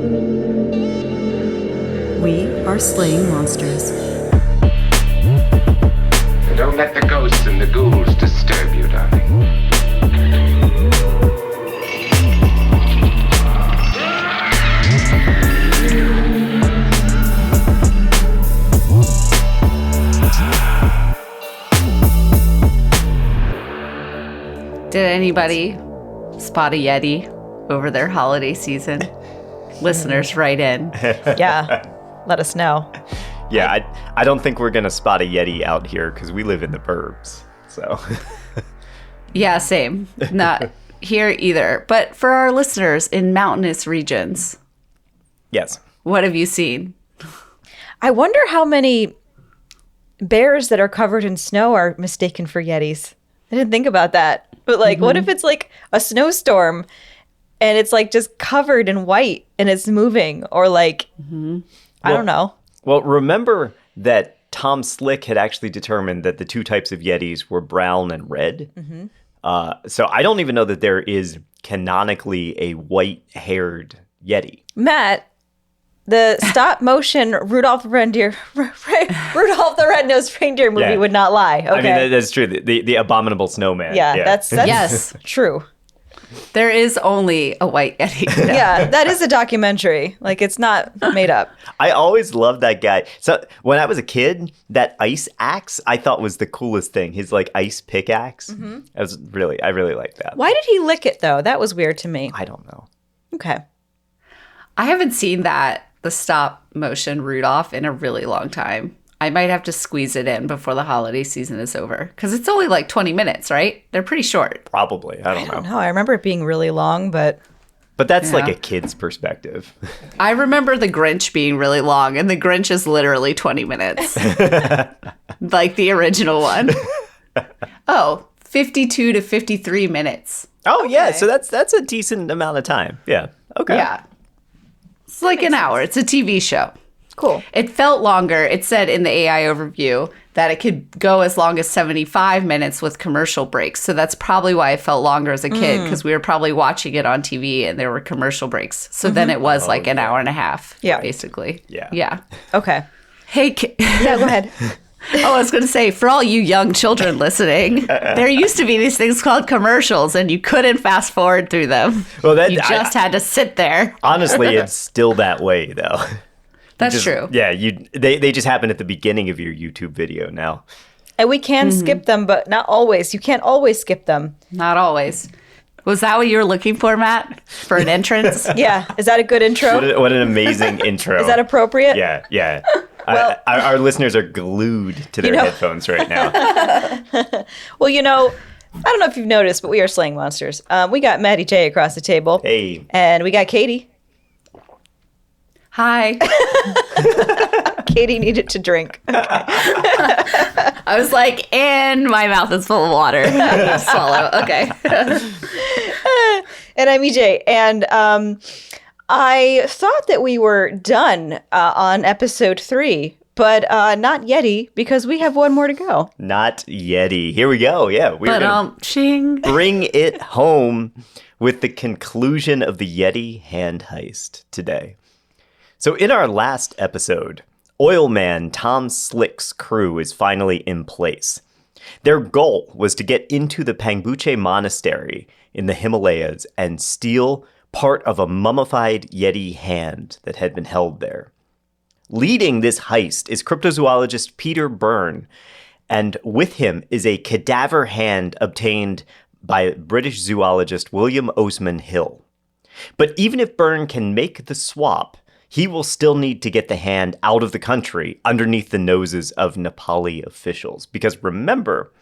We are slaying monsters. Don't let the ghosts and the ghouls disturb you, darling. Did anybody spot a Yeti over their holiday season? Listeners, write in. Yeah, let us know. Yeah, I don't think we're going to spot a Yeti out here because we live in the burbs. So. Yeah, same. Not here either. But for our listeners in mountainous regions. Yes. What have you seen? I wonder how many bears that are covered in snow are mistaken for Yetis. I didn't think about that. But like, what if it's like a snowstorm and it's like just covered in white and it's moving, or like, I don't know. Well, remember that Tom Slick had actually determined that the two types of Yetis were brown and red. So I don't even know that there is canonically a white-haired Yeti. Matt, the stop motion Rudolph the Red-Nosed Reindeer movie would not lie. Okay. I mean, that's true. The abominable snowman. Yeah, that's Yes. true. There is only a white Yeti. Yeah, that is a documentary. Like, it's not made up. I always loved that guy. So when I was a kid, that ice axe I thought was the coolest thing. His like ice pickaxe. I really liked that. Why did he lick it, though? That was weird to me. I don't know. Okay. I haven't seen the stop motion Rudolph in a really long time. I might have to squeeze it in before the holiday season is over. Because it's only like 20 minutes, right? They're pretty short. Probably. I don't know. No, I remember it being really long, but that's like a kid's perspective. I remember the Grinch being really long, and the Grinch is literally 20 minutes. Like the original one. 52 to 53 minutes. Oh, yeah. So that's a decent amount of time. Yeah. Okay. Yeah. It's like an hour. It's a TV show. cool. It felt longer. It said in the AI overview that it could go as long as 75 minutes with commercial breaks. So that's probably why it felt longer as a kid, because we were probably watching it on TV and there were commercial breaks. So then it was like an hour and a half, basically. Yeah. Okay. Hey, Yeah, go ahead. I was going to say, for all you young children listening, there used to be these things called commercials, and you couldn't fast forward through them. Well, you just had to sit there. Honestly, it's still that way, though. That's true. Yeah, they just happen at the beginning of your YouTube video now. And we can skip them, but not always. You can't always skip them. Not always. Was that what you were looking for, Matt? For an entrance? Yeah. Is that a good intro? What an amazing intro. Is that appropriate? Yeah. Well, our listeners are glued to their headphones right now. Well, I don't know if you've noticed, but we are slaying monsters. We got Maddie J across the table. Hey. And we got Katie. Hi. Katie needed to drink. Okay. I was like, and my mouth is full of water. Swallow. Okay. And I'm EJ. And I thought that we were done on episode 3, but not Yeti, because we have one more to go. Not Yeti. Here we go. Yeah. We're going to bring it home with the conclusion of the Yeti hand heist today. So in our last episode, oil man Tom Slick's crew is finally in place. Their goal was to get into the Pangboche Monastery in the Himalayas and steal part of a mummified Yeti hand that had been held there. Leading this heist is cryptozoologist Peter Byrne, and with him is a cadaver hand obtained by British zoologist William Osman Hill. But even if Byrne can make the swap, he will still need to get the hand out of the country underneath the noses of Nepali officials. Because remember,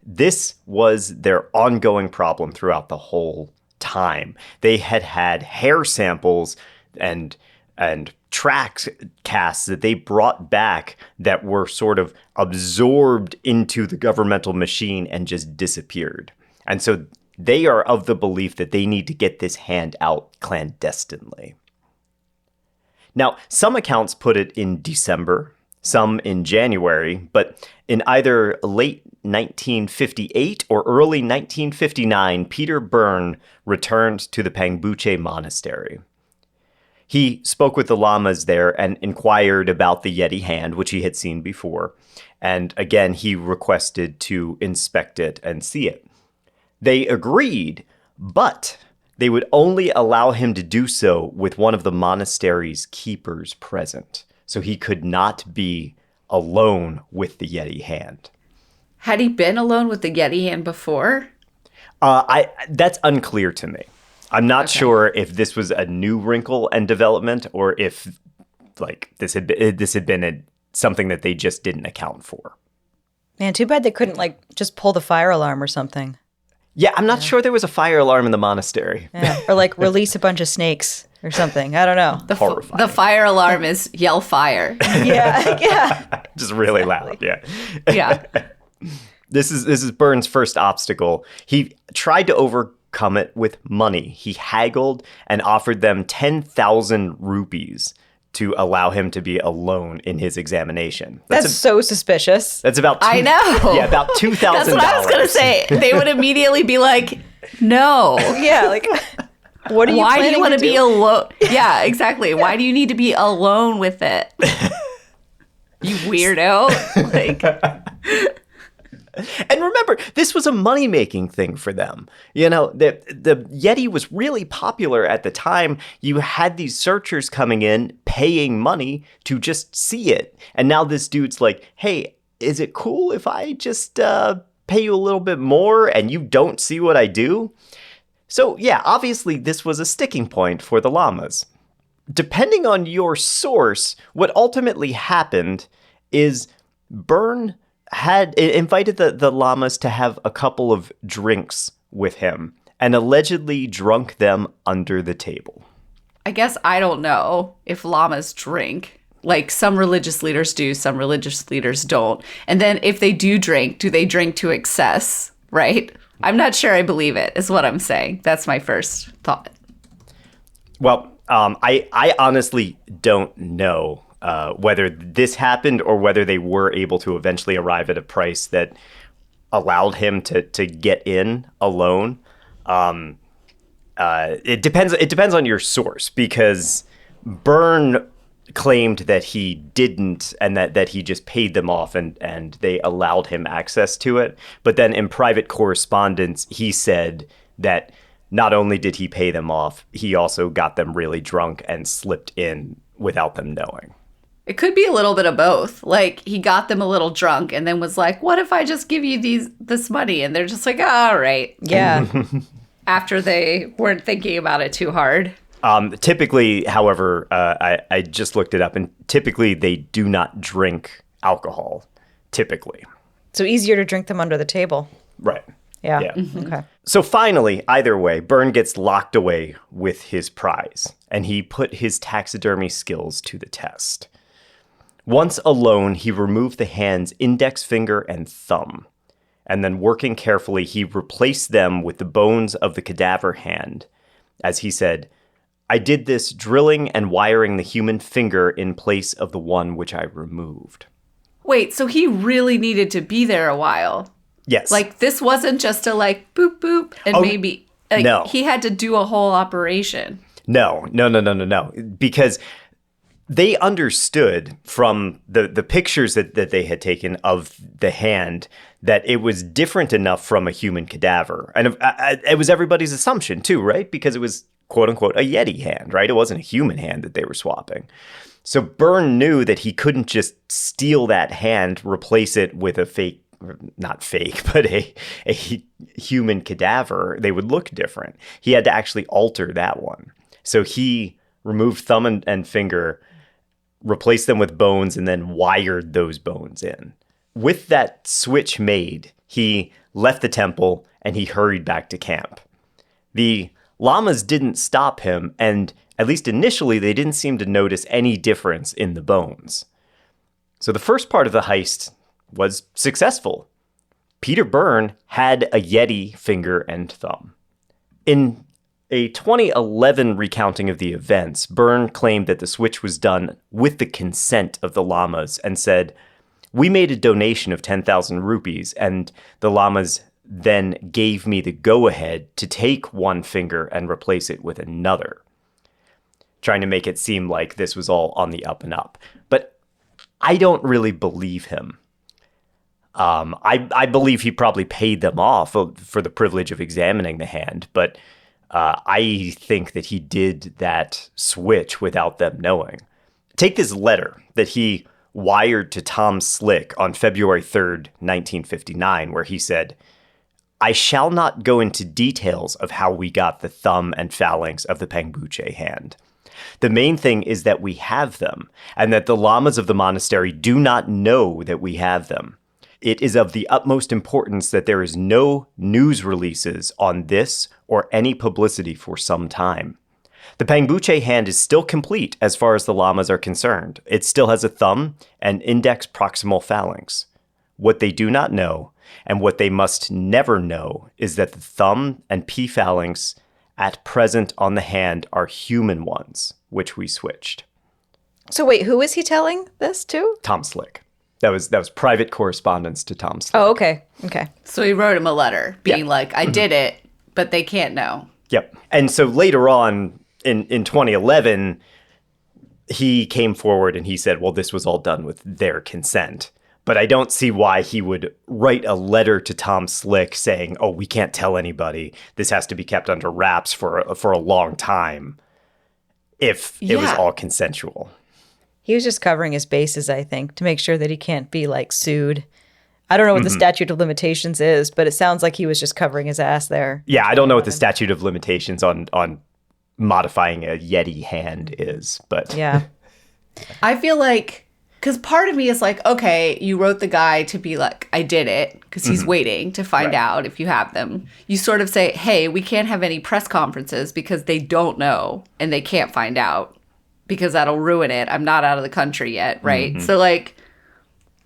this was their ongoing problem throughout the whole time. They had hair samples and track casts that they brought back that were sort of absorbed into the governmental machine and just disappeared. And so they are of the belief that they need to get this hand out clandestinely. Now, some accounts put it in December, some in January, but in either late 1958 or early 1959, Peter Byrne returned to the Pangboche Monastery. He spoke with the llamas there and inquired about the Yeti hand, which he had seen before. And again, he requested to inspect it and see it. They agreed, but they would only allow him to do so with one of the monastery's keepers present. So he could not be alone with the Yeti hand. Had he been alone with the Yeti hand before? That's unclear to me. I'm not sure if this was a new wrinkle and development, or if this had been something that they just didn't account for. Man, too bad they couldn't just pull the fire alarm or something. Yeah, I'm not sure there was a fire alarm in the monastery. Yeah. Or release a bunch of snakes or something. I don't know. The fire alarm is yell fire. Yeah. Just really loud. Yeah. Yeah. This is Byrne's first obstacle. He tried to overcome it with money. He haggled and offered them 10,000 rupees to allow him to be alone in his examination. That's so suspicious. That's about I know. Yeah, about $2,000. That's what I was going to say. They would immediately be like, no. Yeah, what are you Why do you want to be alone? Yeah, exactly. Why do you need to be alone with it? You weirdo. And remember, this was a money-making thing for them. You know, the Yeti was really popular at the time. You had these searchers coming in, paying money to just see it. And now this dude's like, hey, is it cool if I just pay you a little bit more and you don't see what I do? So, yeah, obviously this was a sticking point for the llamas. Depending on your source, what ultimately happened is Byrne had invited the llamas to have a couple of drinks with him and allegedly drunk them under the table. I guess I don't know if llamas drink. Some religious leaders do, some religious leaders don't. And then if they do they drink to excess, right? I'm not sure I believe it, is what I'm saying. That's my first thought. Well, I honestly don't know whether this happened or whether they were able to eventually arrive at a price that allowed him to get in alone. It depends on your source, because Byrne claimed that he didn't, and that he just paid them off and they allowed him access to it. But then in private correspondence, he said that not only did he pay them off, he also got them really drunk and slipped in without them knowing. It could be a little bit of both. He got them a little drunk and then was like, what if I just give you this money? And they're just like, all right. Yeah. After they weren't thinking about it too hard. Typically, however, I just looked it up, and typically they do not drink alcohol, typically. So easier to drink them under the table. Right. Yeah. Mm-hmm. Okay. So finally, either way, Byrne gets locked away with his prize, and he put his taxidermy skills to the test. Once alone, he removed the hand's index finger and thumb, and then working carefully, he replaced them with the bones of the cadaver hand. As he said, I did this drilling and wiring the human finger in place of the one which I removed. Wait, so he really needed to be there a while? Yes. This wasn't just a boop, boop, and maybe... no. He had to do a whole operation. No. Because they understood from the pictures that they had taken of the hand that it was different enough from a human cadaver. And it was everybody's assumption too, right? Because it was, quote unquote, a Yeti hand, right? It wasn't a human hand that they were swapping. So Byrne knew that he couldn't just steal that hand, replace it with a not fake, but a human cadaver. They would look different. He had to actually alter that one. So he removed thumb and finger, replaced them with bones, and then wired those bones in. With that switch made, he left the temple and he hurried back to camp. The llamas didn't stop him, and at least initially, they didn't seem to notice any difference in the bones. So the first part of the heist was successful. Peter Byrne had a Yeti finger and thumb. In a 2011 recounting of the events, Byrne claimed that the switch was done with the consent of the llamas and said, we made a donation of 10,000 rupees, and the llamas then gave me the go-ahead to take one finger and replace it with another. trying to make it seem like this was all on the up and up. But I don't really believe him. I believe he probably paid them off for the privilege of examining the hand, but I think that he did that switch without them knowing. Take this letter that he wired to Tom Slick on February 3rd, 1959, where he said, "I shall not go into details of how we got the thumb and phalanx of the Pangboche hand. The main thing is that we have them, and that the lamas of the monastery do not know that we have them. It is of the utmost importance that there is no news releases on this or any publicity for some time. The Pangboche hand is still complete as far as the lamas are concerned. It still has a thumb and index proximal phalanx. What they do not know, and what they must never know, is that the thumb and P phalanx at present on the hand are human ones, which we switched." So wait, who is he telling this to? Tom Slick. That was private correspondence to Tom Slick. Oh, okay. Okay. So he wrote him a letter being Yeah. like, I did it, but they can't know. Yep. And so later on in 2011, he came forward and he said, well, this was all done with their consent. But I don't see why he would write a letter to Tom Slick saying, oh, we can't tell anybody. This has to be kept under wraps for a long time if it was all consensual. He was just covering his bases, I think, to make sure that he can't be like sued. I don't know what the statute of limitations is, but it sounds like he was just covering his ass there. Yeah, I don't know what the statute of limitations on modifying a Yeti hand is, but Yeah. I feel like, because part of me is like, okay, you wrote the guy to be like, I did it, because he's waiting to find out if you have them. You sort of say, hey, we can't have any press conferences because they don't know and they can't find out because that'll ruin it. I'm not out of the country yet, right? So like,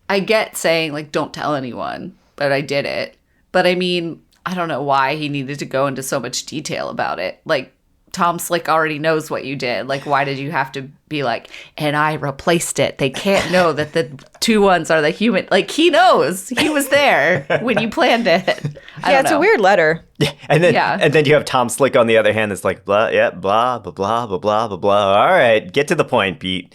I get saying like, don't tell anyone, but I did it. But I mean, I don't know why he needed to go into so much detail about it. Like, Tom Slick already knows what you did. Like, why did you have to be like, and I replaced it? They can't know that the two ones are the human. Like, he knows. He was there when you planned it. I don't It's know. a weird letter. and then you have Tom Slick on the other hand that's like, blah, yeah, blah, blah, blah, blah, blah, blah, blah. All right, get to the point, Pete.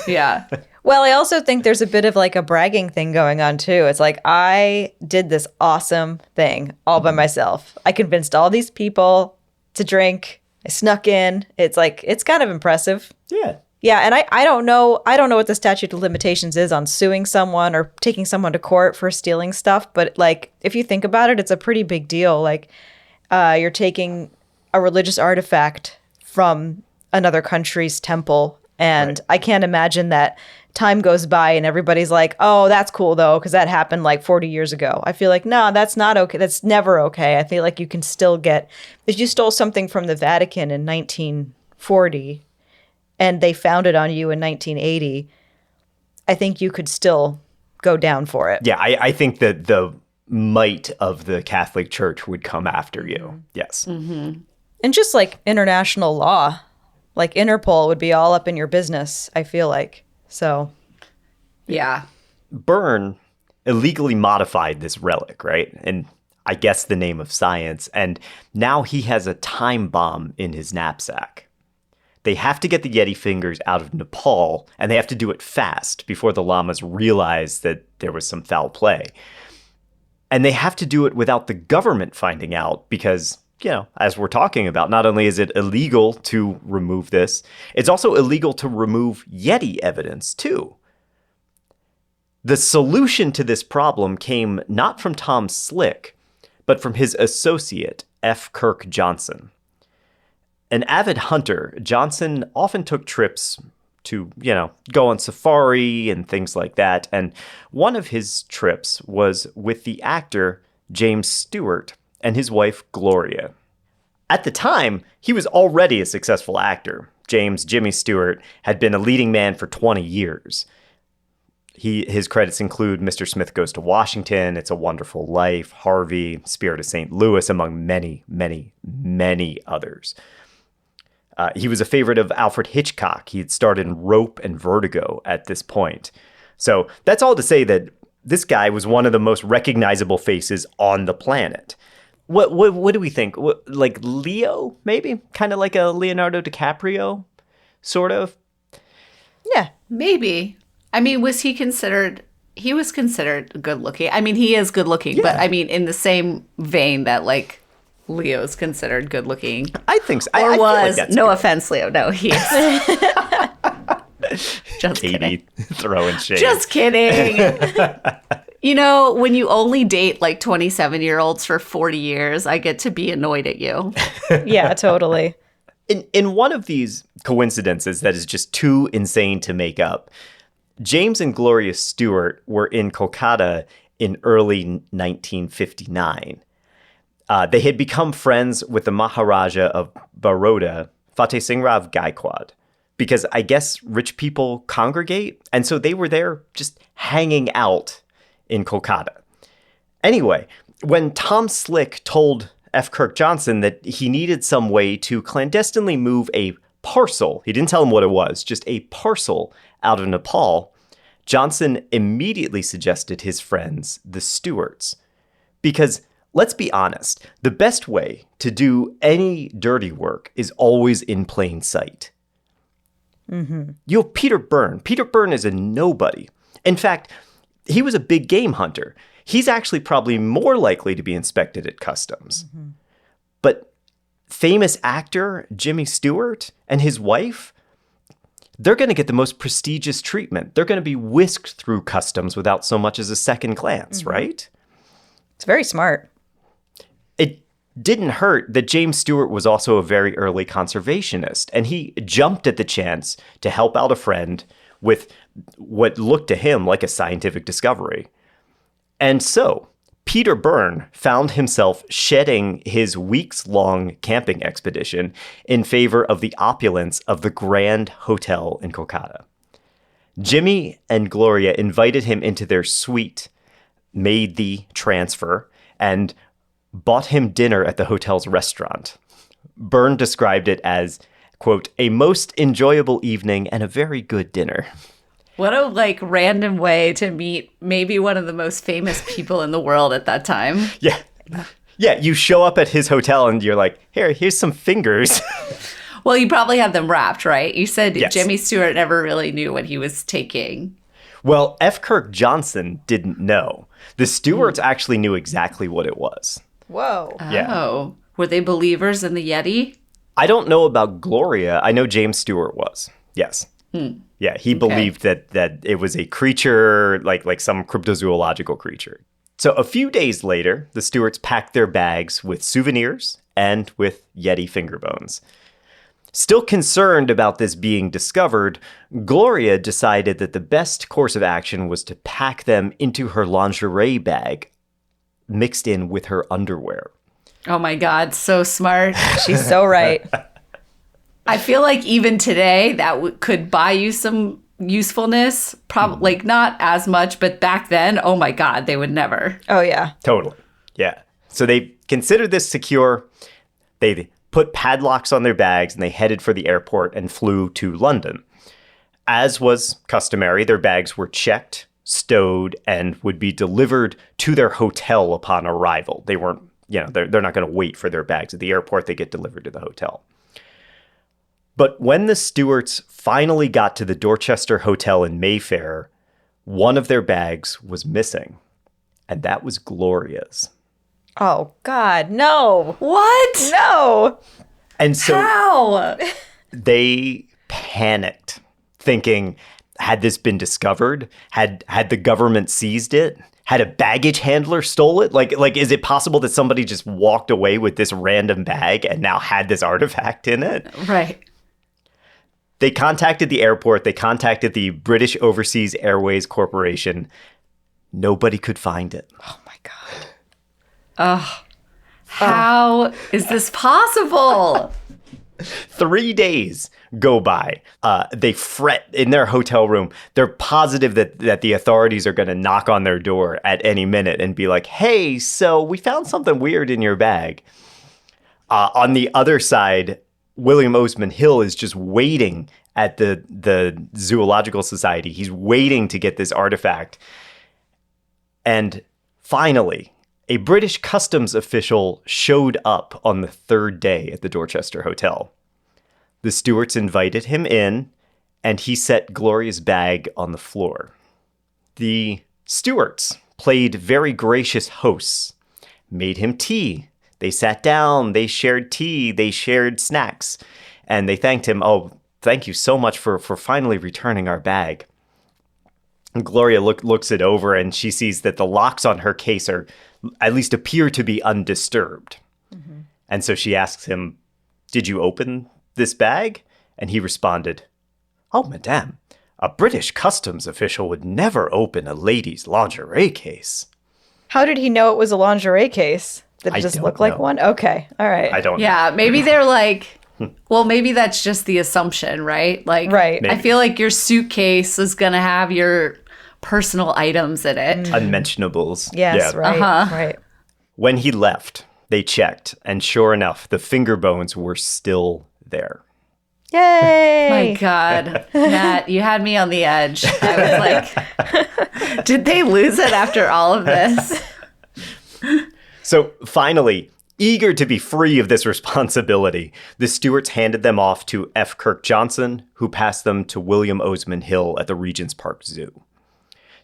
Yeah. Well, I also think there's a bit of like a bragging thing going on too. It's like, I did this awesome thing all by myself. I convinced all these people to drink. I snuck in. It's like, it's kind of impressive. Yeah. Yeah, and I don't know what the statute of limitations is on suing someone or taking someone to court for stealing stuff, but like if you think about it, it's a pretty big deal. Like you're taking a religious artifact from another country's temple, and I can't imagine that time goes by and everybody's like, oh, that's cool though, because that happened like 40 years ago. I feel like, no, that's not okay. That's never okay. I feel like you can still get, if you stole something from the Vatican in 1940 and they found it on you in 1980, I think you could still go down for it. Yeah, I think that the might of the Catholic Church would come after you. Yes. And just like international law, like Interpol would be all up in your business, I feel like. So, Yeah. Byrne illegally modified this relic, right? And I guess the name of science. And now he has a time bomb in his knapsack. They have to get the Yeti fingers out of Nepal, and they have to do it fast before the lamas realize that there was some foul play. And they have to do it without the government finding out because, you know, as we're talking about, not only is it illegal to remove this, it's also illegal to remove Yeti evidence, too. The solution to this problem came not from Tom Slick, but from his associate, F. Kirk Johnson. An avid hunter, Johnson often took trips to, you know, go on safari and things like that. And one of his trips was with the actor James Stewart and his wife, Gloria. At the time, he was already a successful actor. Jimmy Stewart, had been a leading man for 20 years. His credits include Mr. Smith Goes to Washington, It's a Wonderful Life, Harvey, Spirit of St. Louis, among many, many, many others. He was a favorite of Alfred Hitchcock. He had starred in Rope and Vertigo at this point. So that's all to say that this guy was one of the most recognizable faces on the planet. What do we think? Like Leo, maybe? Kind of like a Leonardo DiCaprio? sort of. Yeah. Maybe. I mean, was he considered... He was considered good looking. I mean, he is good looking, but I mean, in the same vein that, like, Leo's considered good looking. I think so. Or I was. feel like that's No good. offense, Leo. No, he is. Just kidding. Katie throwing shade. Just kidding. You know, when you only date like 27-year-olds for 40 years, I get to be annoyed at you. Yeah, totally. In one of these coincidences that is just too insane to make up, James and Gloria Stewart were in Kolkata in early 1959. They had become friends with the Maharaja of Baroda, Fateh Singh Rav Gaikwad, because I guess rich people congregate, and so they were there just hanging out in Kolkata. Anyway, when Tom Slick told F. Kirk Johnson that he needed some way to clandestinely move a parcel, he didn't tell him what it was, just a parcel out of Nepal, Johnson immediately suggested his friends, the Stewarts. Because, let's be honest, the best way to do any dirty work is always in plain sight. Mm-hmm. You have Peter Byrne. Peter Byrne is a nobody. In fact, he was a big game hunter. He's actually probably more likely to be inspected at customs. Mm-hmm. But famous actor Jimmy Stewart and his wife, they're going to get the most prestigious treatment. They're going to be whisked through customs without so much as a second glance, right? It's very smart. It didn't hurt that James Stewart was also a very early conservationist, and he jumped at the chance to help out a friend with what looked to him like a scientific discovery. And so, Peter Byrne found himself shedding his weeks-long camping expedition in favor of the opulence of the Grand Hotel in Kolkata. Jimmy and Gloria invited him into their suite, made the transfer, and bought him dinner at the hotel's restaurant. Byrne described it as, quote, a most enjoyable evening and a very good dinner. What a, like, random way to meet maybe one of the most famous people in the world at that time. Yeah. Yeah, you show up at his hotel and you're like, here's some fingers. Well, you probably had them wrapped, right? You said Yes. Jimmy Stewart never really knew what he was taking. Well, F. Kirk Johnson didn't know. The Stewarts actually knew exactly what it was. Whoa. Yeah. Oh. Were they believers in the Yeti? I don't know about Gloria. I know James Stewart was. Yes. Yeah, he believed that it was a creature, like some cryptozoological creature. So a few days later, the Stewarts packed their bags with souvenirs and with Yeti finger bones. Still concerned about this being discovered, Gloria decided that the best course of action was to pack them into her lingerie bag, mixed in with her underwear. Oh my God, so smart. She's so right. I feel like even today that could buy you some usefulness. Probably like not as much, but back then, oh my God, they would never. Oh, yeah. Totally. Yeah. So they considered this secure. They put padlocks on their bags and they headed for the airport and flew to London. As was customary, their bags were checked, stowed, and would be delivered to their hotel upon arrival. They weren't, they're not going to wait for their bags at the airport. They get delivered to the hotel. But when the Stewarts finally got to the Dorchester Hotel in Mayfair, one of their bags was missing, and that was Gloria's. Oh, God, no. What? No. And so How? they panicked, thinking, had this been discovered? Had the government seized it? Had a baggage handler stole it? Like, is it possible that somebody just walked away with this random bag and now had this artifact in it? Right. They contacted the airport. They contacted the British Overseas Airways Corporation. Nobody could find it. Oh, my God. How is this possible? 3 days go by. They fret in their hotel room. They're positive that the authorities are going to knock on their door at any minute and be like, hey, so we found something weird in your bag. On the other side, William Osman Hill is just waiting at the Zoological Society. He's waiting to get this artifact. And finally, a British customs official showed up on the third day at the Dorchester Hotel. The Stewarts invited him in, and he set Gloria's bag on the floor. The Stewarts played very gracious hosts, made him tea. They sat down, they shared tea, they shared snacks, and they thanked him. Oh, thank you so much for finally returning our bag. And Gloria looks it over, and she sees that the locks on her case are, at least appear to be undisturbed. Mm-hmm. And so she asks him, "Did you open this bag?" And he responded, "Oh, madame, a British customs official would never open a lady's lingerie case." How did he know it was a lingerie case? Did it just look like one? Okay. All right. I don't know. Yeah, maybe they're like, well, maybe that's just the assumption, right? Like, right. I feel like your suitcase is going to have your personal items in it. Unmentionables. Yes, Yeah. right. Right. When he left, they checked, and sure enough, the finger bones were still there. Yay! My God, Matt, you had me on the edge. I was like, did they lose it after all of this? So finally, eager to be free of this responsibility, the Stewarts handed them off to F. Kirk Johnson, who passed them to William Osman Hill at the Regent's Park Zoo.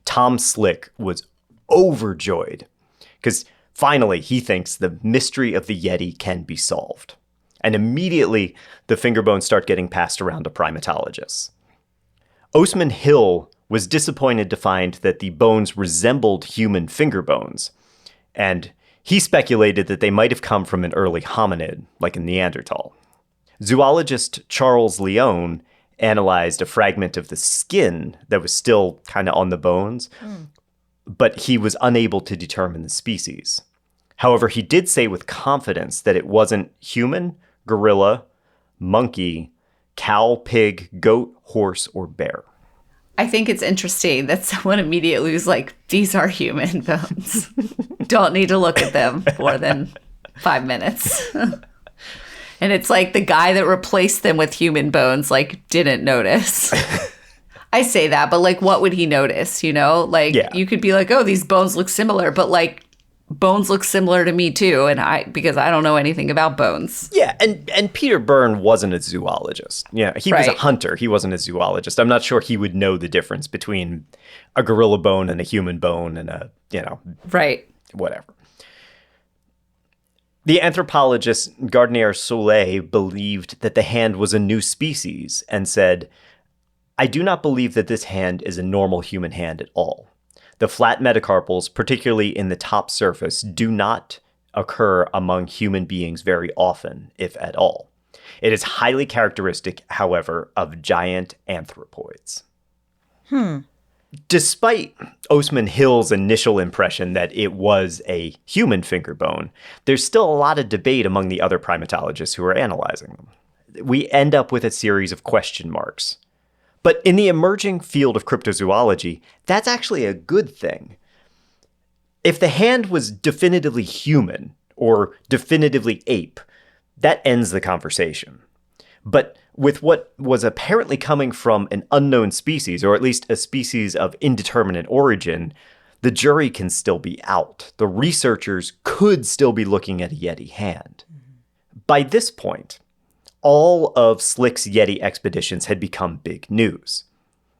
Tom Slick was overjoyed because finally he thinks the mystery of the Yeti can be solved. And immediately the finger bones start getting passed around to primatologists. Osman Hill was disappointed to find that the bones resembled human finger bones, and he speculated that they might have come from an early hominid, like a Neanderthal. Zoologist Charles Leone analyzed a fragment of the skin that was still kind of on the bones, but he was unable to determine the species. However, he did say with confidence that it wasn't human, gorilla, monkey, cow, pig, goat, horse, or bear. I think it's interesting that someone immediately was like, these are human bones. Don't need to look at them more than 5 minutes. And it's like the guy that replaced them with human bones, like, didn't notice. I say that, but like, what would he notice? You know, like, you could be like, oh, these bones look similar, but like, bones look similar to me too, and because I don't know anything about bones. Yeah, and Peter Byrne wasn't a zoologist. Yeah, he was a hunter. He wasn't a zoologist. I'm not sure he would know the difference between a gorilla bone and a human bone and a, whatever. The anthropologist Gardner Soleil believed that the hand was a new species and said, "I do not believe that this hand is a normal human hand at all. The flat metacarpals, particularly in the top surface, do not occur among human beings very often, if at all. It is highly characteristic, however, of giant anthropoids." Despite Osman Hill's initial impression that it was a human finger bone, there's still a lot of debate among the other primatologists who are analyzing them. We end up with a series of question marks. But in the emerging field of cryptozoology, that's actually a good thing. If the hand was definitively human or definitively ape, that ends the conversation. But with what was apparently coming from an unknown species, or at least a species of indeterminate origin, the jury can still be out. The researchers could still be looking at a Yeti hand. By this point, all of Slick's Yeti expeditions had become big news.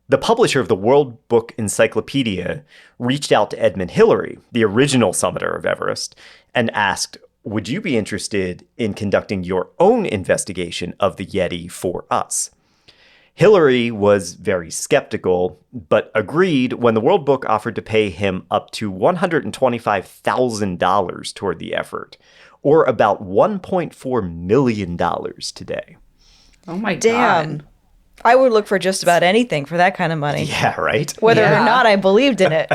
The publisher of the World Book Encyclopedia reached out to Edmund Hillary, the original summiter of Everest, and asked, "Would you be interested in conducting your own investigation of the Yeti for us?" Hillary was very skeptical, but agreed when the World Book offered to pay him up to $125,000 toward the effort, or about $1.4 million today. Oh my Damn. God. I would look for just about anything for that kind of money. Yeah, right? Whether or not I believed in it.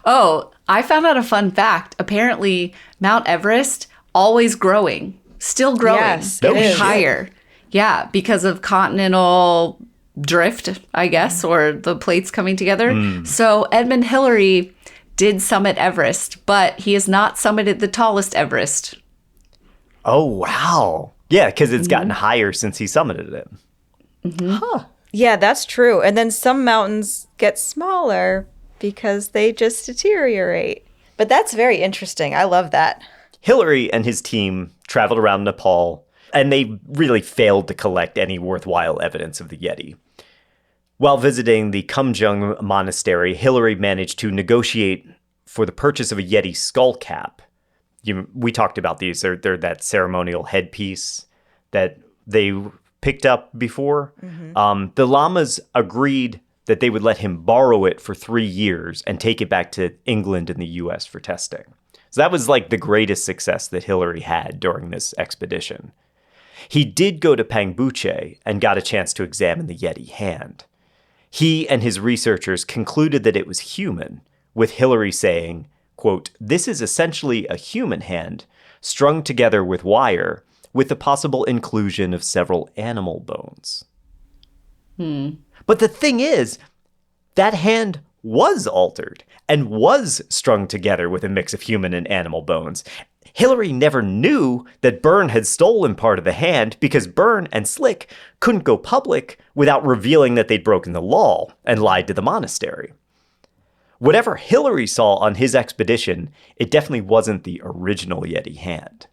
Oh, I found out a fun fact. Apparently, Mount Everest, always growing. Still growing. Yes, it is. Higher. Yeah, because of continental drift, I guess, or the plates coming together. So Edmund Hillary did summit Everest, but he has not summited the tallest Everest. Oh, wow. Yeah, because it's gotten higher since he summited it. Yeah, that's true. And then some mountains get smaller because they just deteriorate. But that's very interesting. I love that. Hillary and his team traveled around Nepal, And they really failed to collect any worthwhile evidence of the Yeti. While visiting the Pangboche Monastery, Hillary managed to negotiate for the purchase of a Yeti skull cap. We talked about these. They're that ceremonial headpiece that they picked up before. The lamas agreed that they would let him borrow it for 3 years and take it back to England and the US for testing. So that was like the greatest success that Hillary had during this expedition. He did go to Pangboche and got a chance to examine the Yeti hand. He and his researchers concluded that it was human, with Hillary saying, quote, "This is essentially a human hand, strung together with wire, with the possible inclusion of several animal bones." But the thing is, that hand was altered and was strung together with a mix of human and animal bones. Hillary never knew that Byrne had stolen part of the hand because Byrne and Slick couldn't go public without revealing that they'd broken the law and lied to the monastery. Whatever Hillary saw on his expedition, it definitely wasn't the original Yeti hand.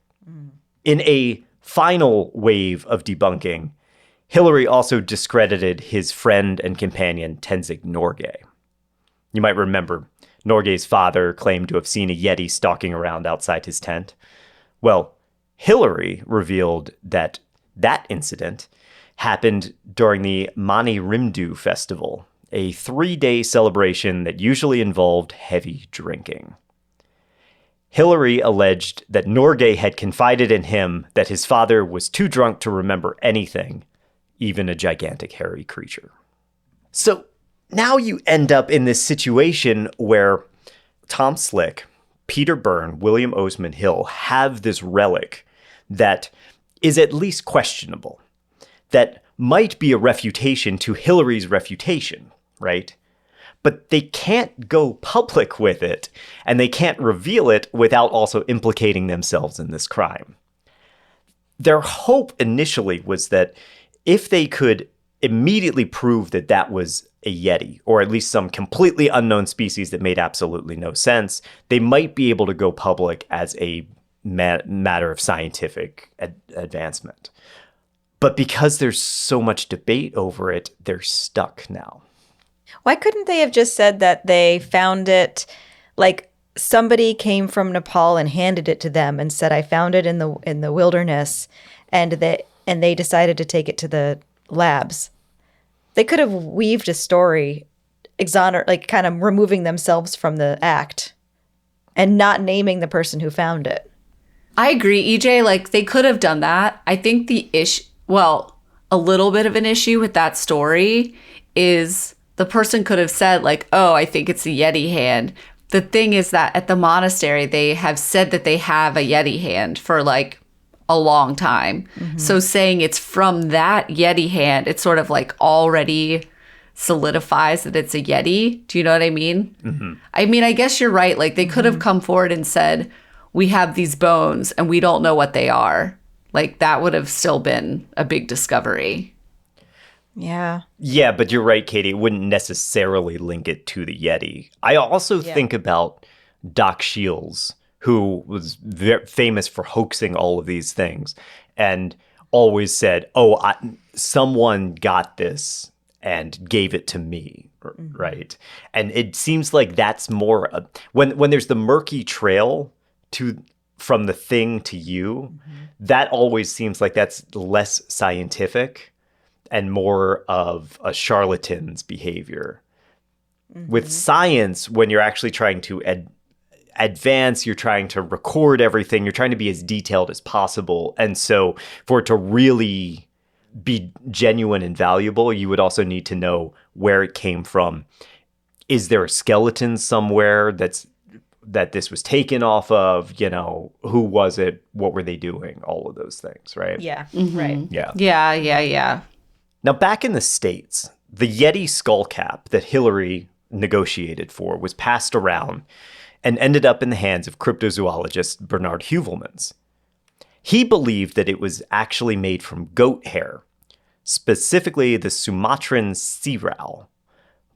In a final wave of debunking, Hillary also discredited his friend and companion Tenzing Norgay. You might remember Norgay's father claimed to have seen a Yeti stalking around outside his tent. Well, Hillary revealed that that incident happened during the Mani Rimdu festival, a 3-day celebration that usually involved heavy drinking. Hillary alleged that Norgay had confided in him that his father was too drunk to remember anything, even a gigantic hairy creature. So now you end up in this situation where Tom Slick, Peter Byrne, William Osman Hill have this relic that is at least questionable, that might be a refutation to Hillary's refutation, right? But they can't go public with it, and they can't reveal it without also implicating themselves in this crime. Their hope initially was that if they could immediately prove that that was a Yeti, or at least some completely unknown species that made absolutely no sense, they might be able to go public as a matter of scientific advancement. But because there's so much debate over it, they're stuck now. Why couldn't they have just said that they found it, like somebody came from Nepal and handed it to them and said, "I found it in the wilderness," and they decided to take it to the labs? They could have weaved a story, kind of removing themselves from the act and not naming the person who found it. I agree, EJ. Like, they could have done that. I think a little bit of an issue with that story is the person could have said, like, "Oh, I think it's a Yeti hand." The thing is that at the monastery, they have said that they have a Yeti hand for like a long time. So saying it's from that Yeti hand, it sort of like already solidifies that it's a Yeti. Do you know what I mean? I mean, I guess you're right. Like, they could have come forward and said, "We have these bones and we don't know what they are." Like, that would have still been a big discovery. Yeah, but you're right, Katie. It wouldn't necessarily link it to the Yeti. I also think about Doc Shields, who was famous for hoaxing all of these things and always said, someone got this and gave it to me, right? And it seems like that's more when there's the murky trail from the thing to you, that always seems like that's less scientific and more of a charlatan's behavior. With science, when you're actually trying to advance, you're trying to record everything, you're trying to be as detailed as possible. And so for it to really be genuine and valuable, you would also need to know where it came from. Is there a skeleton somewhere that this was taken off of? You know, who was it? What were they doing? All of those things, right? Yeah, right. Yeah. Now, back in the States, the Yeti skull cap that Hillary negotiated for was passed around and ended up in the hands of cryptozoologist Bernard Heuvelmans. He believed that it was actually made from goat hair, specifically the Sumatran sirau.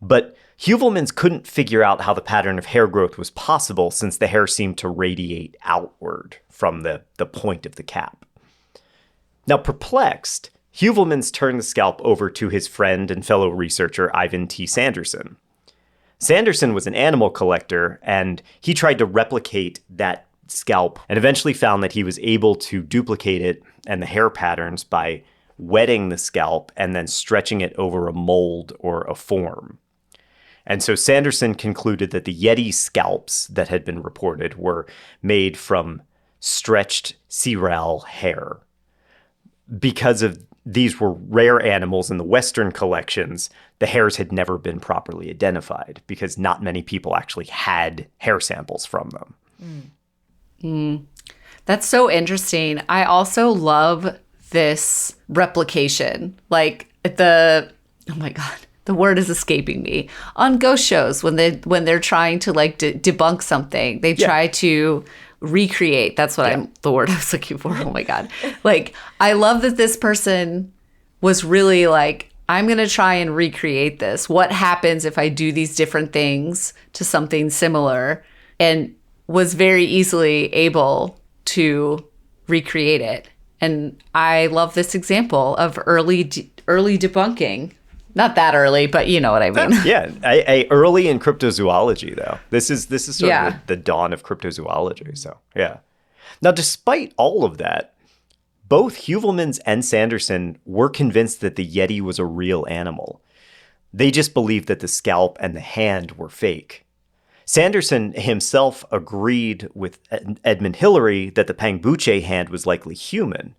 But Heuvelmans couldn't figure out how the pattern of hair growth was possible since the hair seemed to radiate outward from the point of the cap. Now, perplexed, Heuvelmans turned the scalp over to his friend and fellow researcher Ivan T. Sanderson. Sanderson was an animal collector, and he tried to replicate that scalp and eventually found that he was able to duplicate it and the hair patterns by wetting the scalp and then stretching it over a mold or a form. And so Sanderson concluded that the Yeti scalps that had been reported were made from stretched Seral hair. Because of these were rare animals in the Western collections, the hairs had never been properly identified because not many people actually had hair samples from them. That's so interesting. I also love this replication. Like oh my God, the word is escaping me. On ghost shows, when they're trying to like debunk something, they try to recreate. That's what the word I was looking for. Oh my God. Like, I love that this person was really like, I'm going to try and recreate this. What happens if I do these different things to something similar? And was very easily able to recreate it. And I love this example of early debunking. Not that early, but you know what I mean. Early in cryptozoology, though. This is sort of the dawn of cryptozoology. So, yeah. Now, despite all of that, both Heuvelmans and Sanderson were convinced that the Yeti was a real animal. They just believed that the scalp and the hand were fake. Sanderson himself agreed with Edmund Hillary that the Pangboche hand was likely human,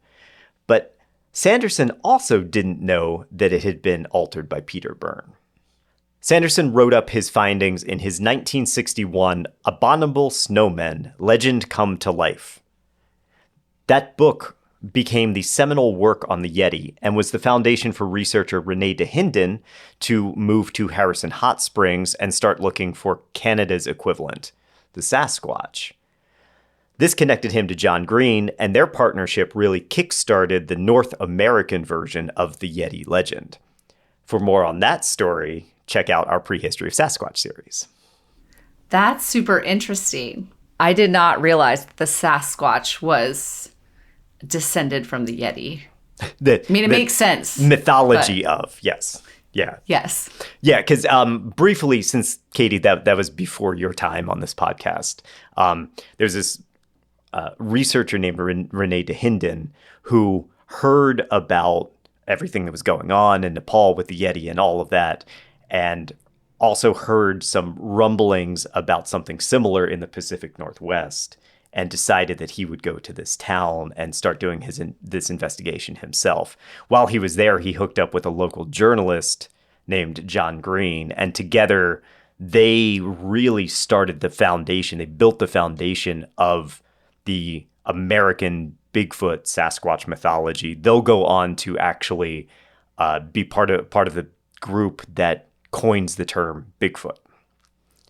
but Sanderson also didn't know that it had been altered by Peter Byrne. Sanderson wrote up his findings in his 1961 Abominable Snowmen, Legend Come to Life. That book became the seminal work on the Yeti and was the foundation for researcher Rene de Hinden to move to Harrison Hot Springs and start looking for Canada's equivalent, the Sasquatch. This connected him to John Green, and their partnership really kick-started the North American version of the Yeti legend. For more on that story, check out our Prehistory of Sasquatch series. That's super interesting. I did not realize that the Sasquatch was descended from the Yeti. It makes sense. Mythology of, yes. Yeah. Yes. Yeah, because briefly, since Katie, that was before your time on this podcast, there's this researcher named Rene de Hinden who heard about everything that was going on in Nepal with the Yeti and all of that, and also heard some rumblings about something similar in the Pacific Northwest, and decided that he would go to this town and start doing this investigation himself. While he was there, he hooked up with a local journalist named John Green, and together they really started the foundation. They built the foundation of the American Bigfoot Sasquatch mythology. They'll go on to actually be part of the group that coins the term Bigfoot.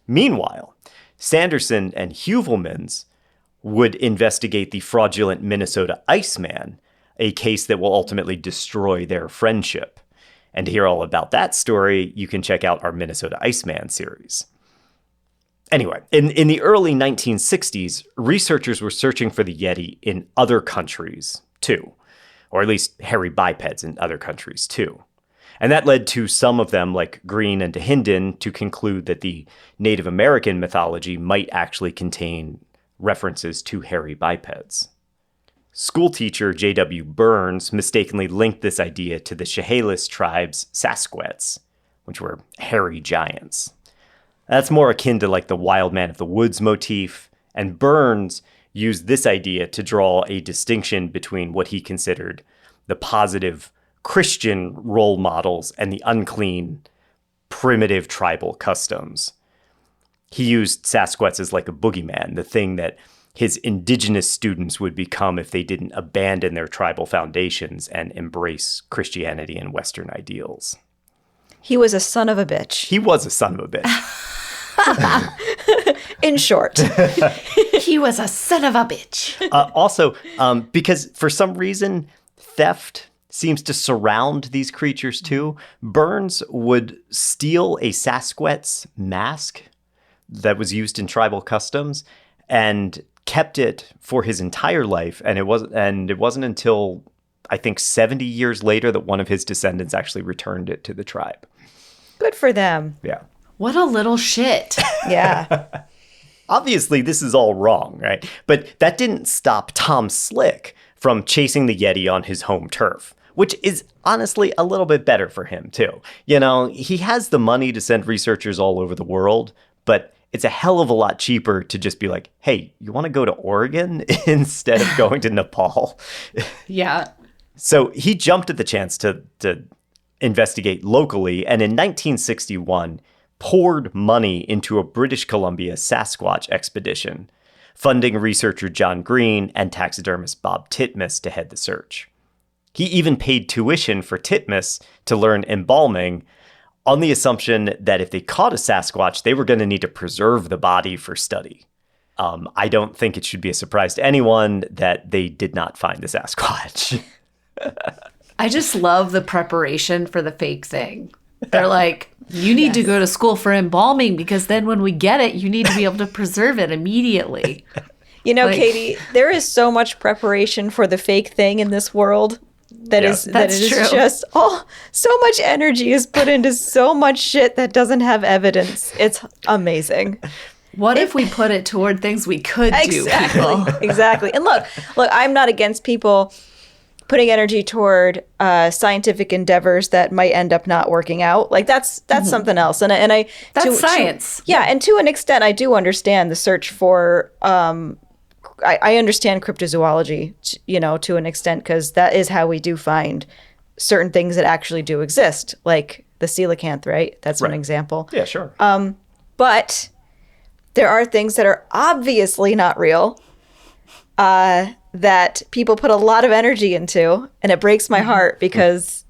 Meanwhile, Sanderson and Heuvelmans would investigate the fraudulent Minnesota Iceman, a case that will ultimately destroy their friendship. And to hear all about that story, you can check out our Minnesota Iceman series. Anyway, in the early 1960s, researchers were searching for the Yeti in other countries, too. Or at least hairy bipeds in other countries, too. And that led to some of them, like Green and de Hinden, to conclude that the Native American mythology might actually contain references to hairy bipeds. Schoolteacher J.W. Burns mistakenly linked this idea to the Chehalis tribe's Sasquatches, which were hairy giants. That's more akin to like the wild man of the woods motif, and Burns used this idea to draw a distinction between what he considered the positive Christian role models and the unclean, primitive tribal customs. He used Sasquatch as like a boogeyman, the thing that his indigenous students would become if they didn't abandon their tribal foundations and embrace Christianity and Western ideals. He was a son of a bitch. He was a son of a bitch. In short. He was a son of a bitch. Also, because for some reason, theft seems to surround these creatures too. Burns would steal a Sasquatch mask that was used in tribal customs and kept it for his entire life. And it wasn't until I think 70 years later that one of his descendants actually returned it to the tribe. Good for them. Yeah. What a little shit. Yeah. Obviously, this is all wrong, right? But that didn't stop Tom Slick from chasing the Yeti on his home turf, which is honestly a little bit better for him, too. You know, he has the money to send researchers all over the world, but it's a hell of a lot cheaper to just be like, hey, you want to go to Oregon instead of going to Nepal? Yeah. So he jumped at the chance to investigate locally, and in 1961, poured money into a British Columbia Sasquatch expedition, funding researcher John Green and taxidermist Bob Titmus to head the search. He even paid tuition for Titmus to learn embalming on the assumption that if they caught a Sasquatch, they were going to need to preserve the body for study. I don't think it should be a surprise to anyone that they did not find the Sasquatch. I just love the preparation for the fake thing. They're like, you need to go to school for embalming because then when we get it, you need to be able to preserve it immediately. You know, Like- Katie, there is so much preparation for the fake thing in this world that Yeah. is That's true. just so much energy is put into so much shit that doesn't have evidence. It's amazing. What if we put it toward things we could do, people? Exactly. And look, I'm not against people putting energy toward scientific endeavors that might end up not working out. Like that's something else. And I That's science. Yeah, and to an extent, I do understand the search for. I understand cryptozoology, to an extent, because that is how we do find certain things that actually do exist, like the coelacanth, right? That's one Right. example. Yeah, sure. But there are things that are obviously not real that people put a lot of energy into, and it breaks my heart because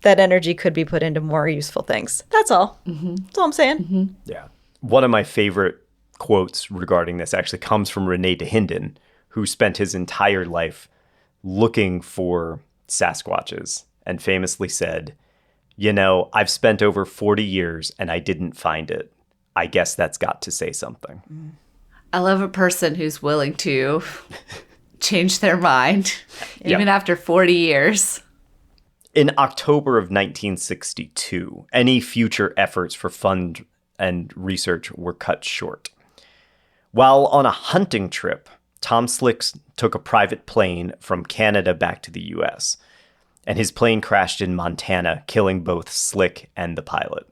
that energy could be put into more useful things. That's all. That's all I'm saying. Yeah. One of my favorite quotes regarding this actually comes from Rene DeHinden, who spent his entire life looking for Sasquatches and famously said, I've spent over 40 years and I didn't find it. I guess that's got to say something. I love a person who's willing to change their mind, even after 40 years. In October of 1962, any future efforts for fund and research were cut short. While on a hunting trip, Tom Slick took a private plane from Canada back to the U.S., and his plane crashed in Montana, killing both Slick and the pilot.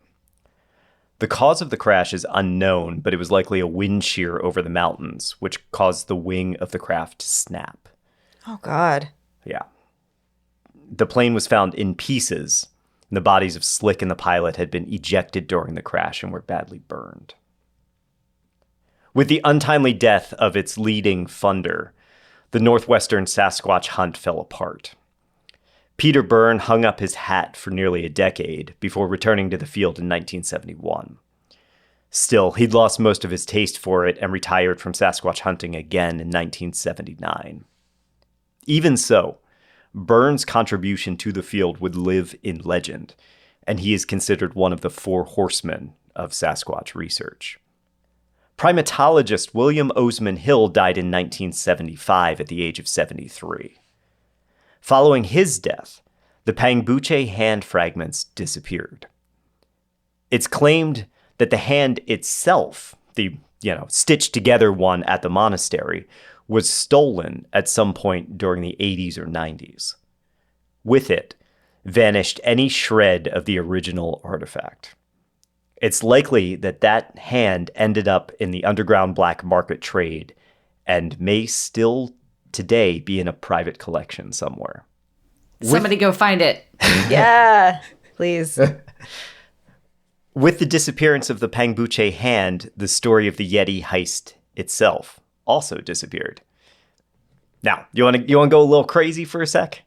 The cause of the crash is unknown, but it was likely a wind shear over the mountains, which caused the wing of the craft to snap. Oh, God. Yeah. The plane was found in pieces, and the bodies of Slick and the pilot had been ejected during the crash and were badly burned. With the untimely death of its leading funder, the Northwestern Sasquatch hunt fell apart. Peter Byrne hung up his hat for nearly a decade before returning to the field in 1971. Still, he'd lost most of his taste for it and retired from Sasquatch hunting again in 1979. Even so, Byrne's contribution to the field would live in legend, and he is considered one of the four horsemen of Sasquatch research. Primatologist William Osman Hill died in 1975 at the age of 73. Following his death, the Pangboche Hand fragments disappeared. It's claimed that the hand itself, the stitched together one at the monastery, was stolen at some point during the 80s or 90s. With it, vanished any shred of the original artifact. It's likely that hand ended up in the underground black market trade and may still today be in a private collection somewhere. Somebody go find it. Yeah, please. With the disappearance of the Pangboche Hand, the story of the Yeti heist itself also disappeared. Now, you want to go a little crazy for a sec?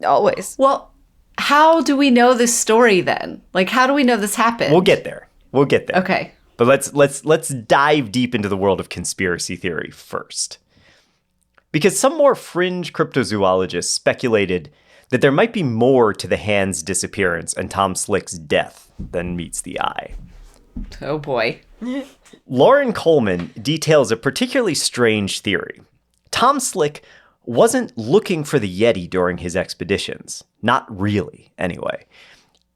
Always. Well, how do we know this story then? Like, how do we know this happened? We'll get there. Okay. But let's dive deep into the world of conspiracy theory first. Because some more fringe cryptozoologists speculated that there might be more to the hand's disappearance and Tom Slick's death than meets the eye. Oh boy. Lauren Coleman details a particularly strange theory. Tom Slick wasn't looking for the Yeti during his expeditions. Not really, anyway.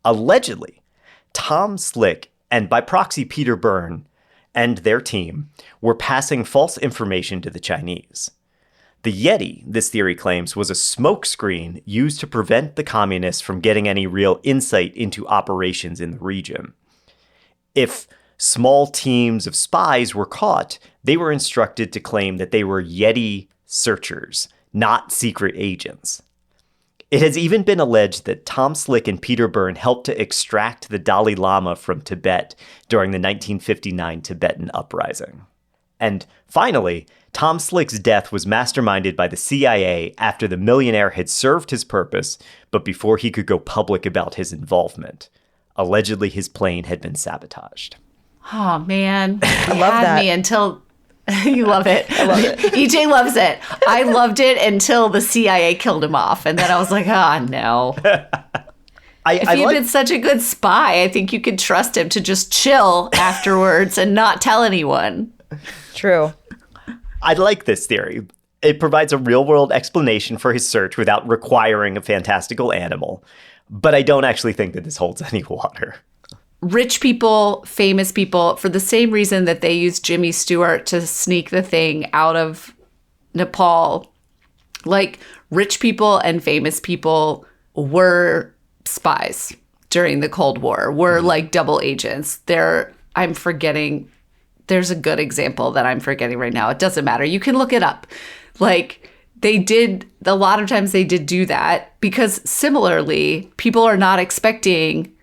Allegedly, Tom Slick, and by proxy Peter Byrne, and their team were passing false information to the Chinese. The Yeti, this theory claims, was a smokescreen used to prevent the communists from getting any real insight into operations in the region. If small teams of spies were caught, they were instructed to claim that they were Yeti searchers, not secret agents. It has even been alleged that Tom Slick and Peter Byrne helped to extract the Dalai Lama from Tibet during the 1959 Tibetan uprising. And finally, Tom Slick's death was masterminded by the CIA after the millionaire had served his purpose, but before he could go public about his involvement. Allegedly, his plane had been sabotaged. Oh, man. I love that. Me until... You love it. I love it. EJ loves it. I loved it until the CIA killed him off. And then I was like, no. If he'd been such a good spy, I think you could trust him to just chill afterwards and not tell anyone. True. I like this theory. It provides a real-world explanation for his search without requiring a fantastical animal. But I don't actually think that this holds any water. Rich people, famous people, for the same reason that they used Jimmy Stewart to sneak the thing out of Nepal. Like, rich people and famous people were spies during the Cold War, were like double agents. I'm forgetting, there's a good example that I'm forgetting right now. It doesn't matter. You can look it up. Like, they did, a lot of times they did do that because similarly, people are not expecting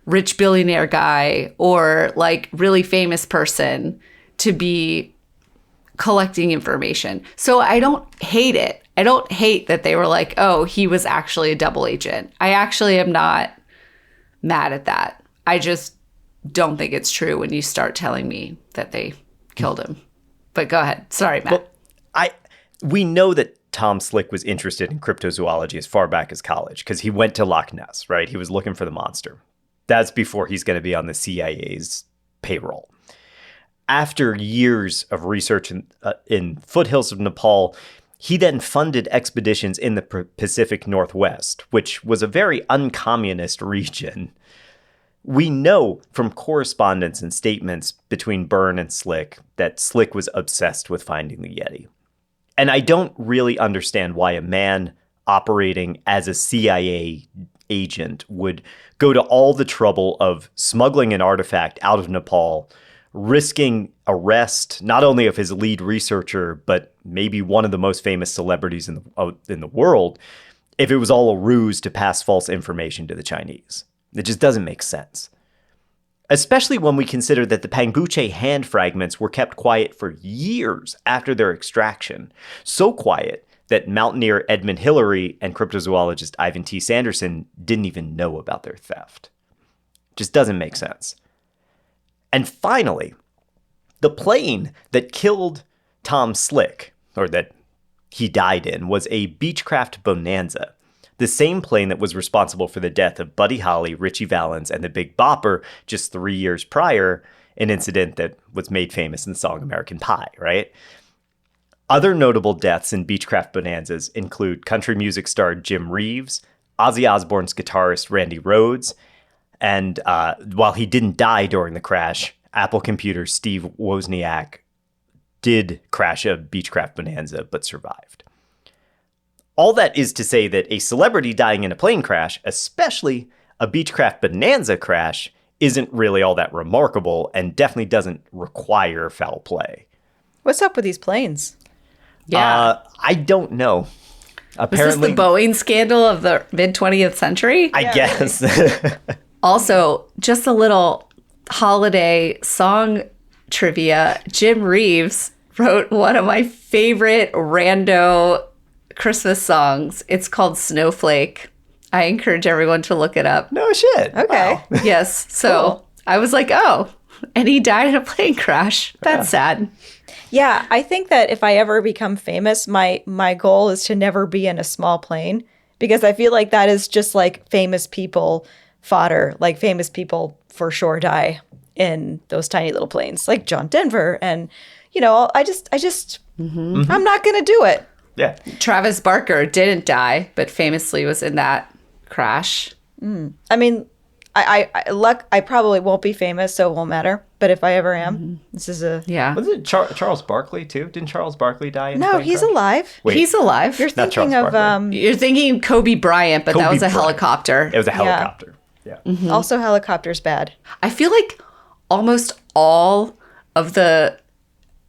rich billionaire guy or like really famous person to be collecting information. So I don't hate it. I don't hate that they were like, oh, he was actually a double agent. I actually am not mad at that. I just don't think it's true when you start telling me that they killed him. But go ahead. Sorry, Matt. Well, we know that Tom Slick was interested in cryptozoology as far back as college because he went to Loch Ness, right? He was looking for the monster. That's before he's going to be on the CIA's payroll. After years of research in foothills of Nepal, he then funded expeditions in the Pacific Northwest, which was a very uncommunist region. We know from correspondence and statements between Byrne and Slick that Slick was obsessed with finding the Yeti. And I don't really understand why a man operating as a CIA agent would go to all the trouble of smuggling an artifact out of Nepal, risking arrest not only of his lead researcher, but maybe one of the most famous celebrities in the world, if it was all a ruse to pass false information to the Chinese. It just doesn't make sense. Especially when we consider that the Pangboche Hand fragments were kept quiet for years after their extraction. So quiet that mountaineer Edmund Hillary and cryptozoologist Ivan T. Sanderson didn't even know about their theft. Just doesn't make sense. And finally, the plane that killed Tom Slick, or that he died in, was a Beechcraft Bonanza, the same plane that was responsible for the death of Buddy Holly, Richie Valens, and the Big Bopper just 3 years prior, an incident that was made famous in the song American Pie, right? Other notable deaths in Beechcraft Bonanzas include country music star Jim Reeves, Ozzy Osbourne's guitarist Randy Rhoads, and while he didn't die during the crash, Apple computer Steve Wozniak did crash a Beechcraft Bonanza but survived. All that is to say that a celebrity dying in a plane crash, especially a Beechcraft Bonanza crash, isn't really all that remarkable and definitely doesn't require foul play. What's up with these planes? Yeah. I don't know. Apparently, was this the Boeing scandal of the mid-20th century? I guess. Also, just a little holiday song trivia. Jim Reeves wrote one of my favorite rando Christmas songs. It's called Snowflake. I encourage everyone to look it up. No shit. Okay. Wow. Yes. So cool. I was like, oh, and he died in a plane crash. That's sad. Yeah, I think that if I ever become famous, my goal is to never be in a small plane, because I feel like that is just like famous people fodder. Like famous people for sure die in those tiny little planes, like John Denver. And, you know, I just I'm not going to do it. Yeah. Travis Barker didn't die, but famously was in that crash. I mean, I probably won't be famous, so it won't matter. But if I ever am, this is a... Yeah. Was it Charles Barkley, too? Didn't Charles Barkley die in a No, plane he's crash? alive. Wait, He's alive. You're not thinking Charles of Barkley. You're thinking Kobe Bryant, but that Kobe was a Bryant. helicopter. It was a helicopter. Yeah. also helicopter's bad. I feel like almost all of the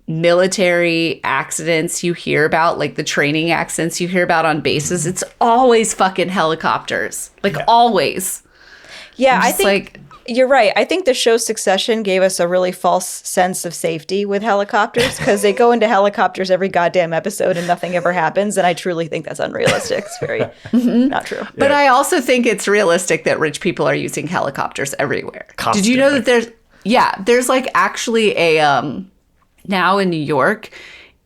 military accidents you hear about, like the training accidents you hear about on bases, it's always fucking helicopters. Like always. Yeah, I Just think like you're right. I think the show Succession gave us a really false sense of safety with helicopters because they go into helicopters every goddamn episode and nothing ever happens. And I truly think that's unrealistic. It's very not true. But I also think it's realistic that rich people are using helicopters everywhere. Did you know that there's like actually a now in New York,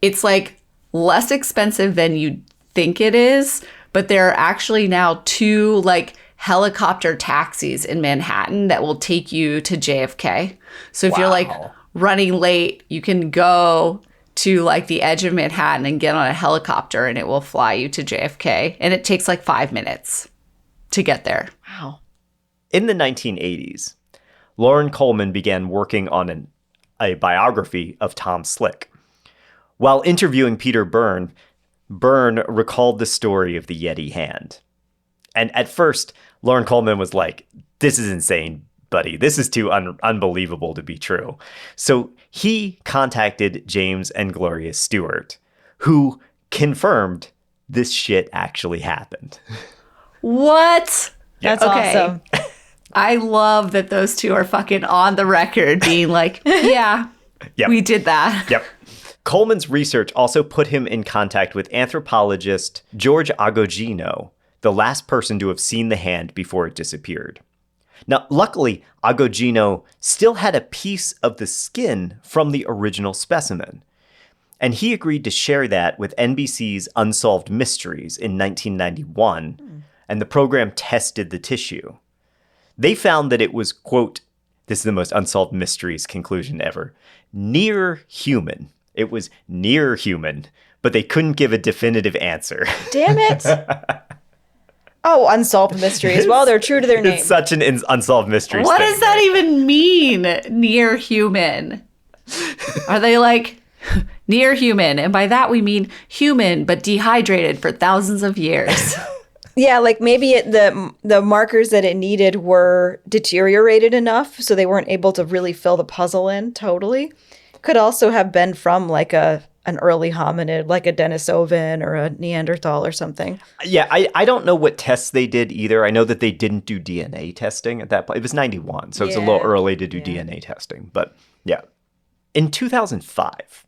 it's like less expensive than you'd think it is, but there are actually now 2 like helicopter taxis in Manhattan that will take you to JFK. So if you're like running late, you can go to like the edge of Manhattan and get on a helicopter and it will fly you to JFK. And it takes like 5 minutes to get there. Wow. In the 1980s, Lauren Coleman began working on a biography of Tom Slick. While interviewing Peter Byrne, Byrne recalled the story of the Yeti hand. And at first, Lauren Coleman was like, this is insane, buddy. This is too unbelievable to be true. So he contacted James and Gloria Stewart, who confirmed this shit actually happened. What? That's awesome. I love that those 2 are fucking on the record being like, yeah, we did that. Yep. Coleman's research also put him in contact with anthropologist George Agogino, the last person to have seen the hand before it disappeared. Now, luckily, Agogino still had a piece of the skin from the original specimen, and he agreed to share that with NBC's Unsolved Mysteries in 1991, and the program tested the tissue. They found that it was, quote, this is the most Unsolved Mysteries conclusion ever, near human. It was near human, but they couldn't give a definitive answer. Damn it. Oh, Unsolved Mysteries. Well, they're true to their name. It's such an Unsolved Mysteries What thing, does that right? even mean, near human? Are they like near human? And by that we mean human, but dehydrated for thousands of years. Yeah, like maybe the markers that it needed were deteriorated enough so they weren't able to really fill the puzzle in totally. Could also have been from like an early hominid, like a Denisovan or a Neanderthal or something. Yeah, I don't know what tests they did either. I know that they didn't do DNA testing at that point. It was 91, so it's a little early to do DNA testing. But yeah. In 2005,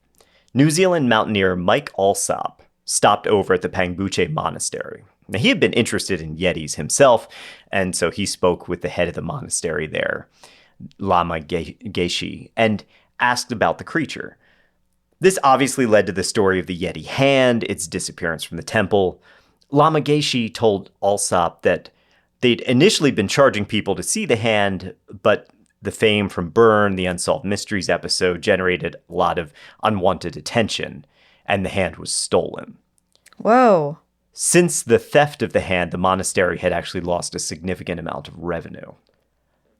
New Zealand mountaineer Mike Alsop stopped over at the Pangboche Monastery. Now, he had been interested in Yetis himself, and so he spoke with the head of the monastery there, Lama Geshe, and asked about the creature. This obviously led to the story of the Yeti hand, its disappearance from the temple. Lama Geshe told Alsop that they'd initially been charging people to see the hand, but the fame from Byrne, the Unsolved Mysteries episode, generated a lot of unwanted attention, and the hand was stolen. Whoa. Since the theft of the hand, the monastery had actually lost a significant amount of revenue.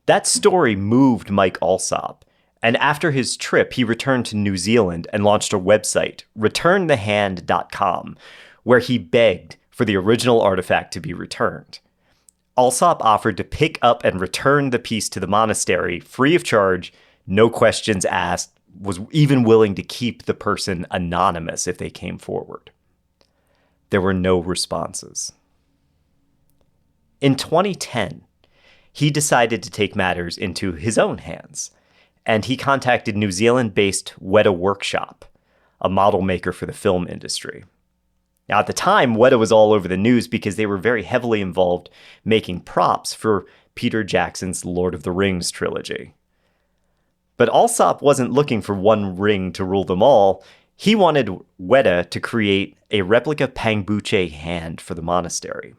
That story moved Mike Alsop, and after his trip, he returned to New Zealand and launched a website, returnthehand.com, where he begged for the original artifact to be returned. Alsop offered to pick up and return the piece to the monastery free of charge, no questions asked, was even willing to keep the person anonymous if they came forward. There were no responses. In 2010, he decided to take matters into his own hands, and he contacted New Zealand-based Weta Workshop, a model maker for the film industry. Now, at the time, Weta was all over the news because they were very heavily involved making props for Peter Jackson's Lord of the Rings trilogy. But Alsop wasn't looking for one ring to rule them all. He wanted Weta to create a replica Pangboche Hand for the monastery.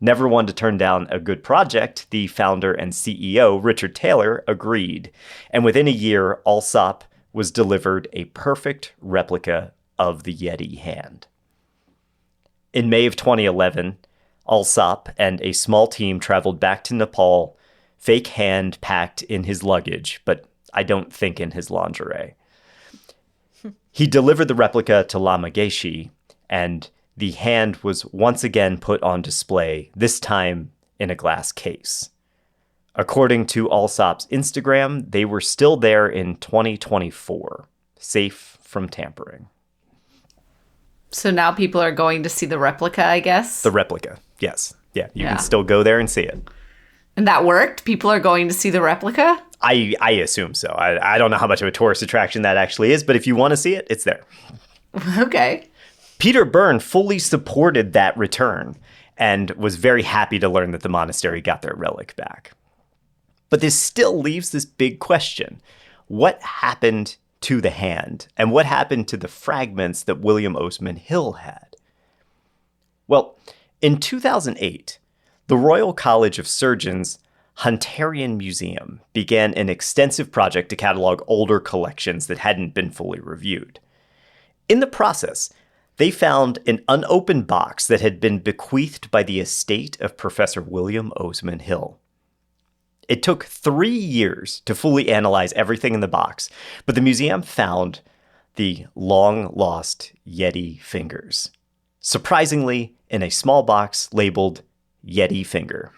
Never one to turn down a good project, the founder and CEO, Richard Taylor, agreed. And within a year, Alsop was delivered a perfect replica of the Yeti hand. In May of 2011, Alsop and a small team traveled back to Nepal, fake hand packed in his luggage, but I don't think in his lingerie. He delivered the replica to Lama Geshe, and the hand was once again put on display, this time in a glass case. According to Alsop's Instagram, they were still there in 2024, safe from tampering. So now people are going to see the replica, I guess? The replica, yes. Yeah, you can still go there and see it. And that worked? People are going to see the replica? I assume so. I don't know how much of a tourist attraction that actually is, but if you want to see it, it's there. Okay. Peter Byrne fully supported that return and was very happy to learn that the monastery got their relic back. But this still leaves this big question. What happened to the hand? And what happened to the fragments that William Osman Hill had? Well, in 2008, the Royal College of Surgeons Hunterian Museum began an extensive project to catalog older collections that hadn't been fully reviewed. In the process, they found an unopened box that had been bequeathed by the estate of Professor William Osman Hill. It took 3 years to fully analyze everything in the box, but the museum found the long-lost Yeti fingers. Surprisingly, in a small box labeled Yeti finger.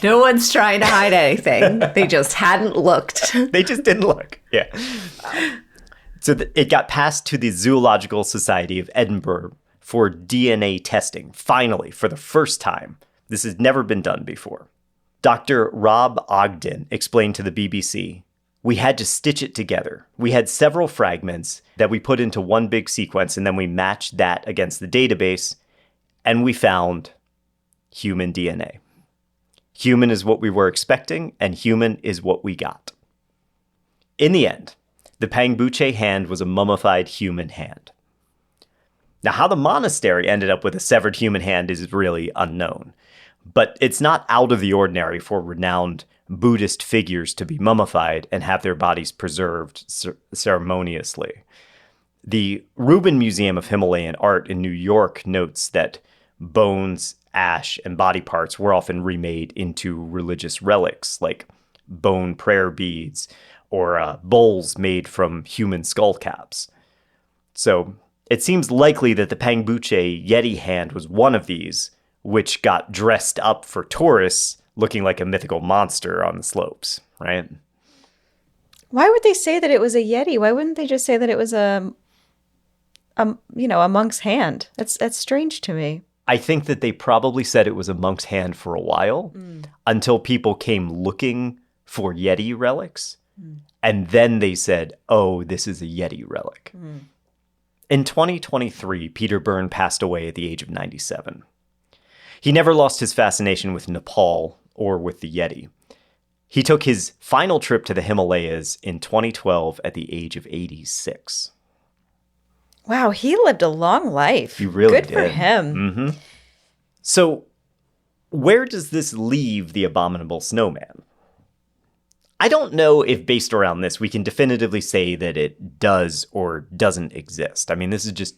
No one's trying to hide anything. They just hadn't looked. They just didn't look. Yeah. So it got passed to the Zoological Society of Edinburgh for DNA testing, finally, for the first time. This has never been done before. Dr. Rob Ogden explained to the BBC, "We had to stitch it together. We had several fragments that we put into one big sequence, and then we matched that against the database, and we found human DNA. Human is what we were expecting, and human is what we got." In the end, the Pangboche hand was a mummified human hand. Now, how the monastery ended up with a severed human hand is really unknown, but it's not out of the ordinary for renowned Buddhist figures to be mummified and have their bodies preserved ceremoniously. The Rubin Museum of Himalayan Art in New York notes that bones, ash, and body parts were often remade into religious relics, like bone prayer beads or bowls made from human skull caps. So it seems likely that the Pangboche Yeti hand was one of these, which got dressed up for tourists looking like a mythical monster on the slopes, right? Why would they say that it was a Yeti? Why wouldn't they just say that it was a monk's hand? That's strange to me. I think that they probably said it was a monk's hand for a while until people came looking for Yeti relics. And then they said, oh, this is a Yeti relic. In 2023, Peter Byrne passed away at the age of 97. He never lost his fascination with Nepal or with the Yeti. He took his final trip to the Himalayas in 2012 at the age of 86. Wow, he lived a long life. He really did. Good for him. Mm-hmm. So, where does this leave the abominable snowman? I don't know if based around this, we can definitively say that it does or doesn't exist. I mean, this is just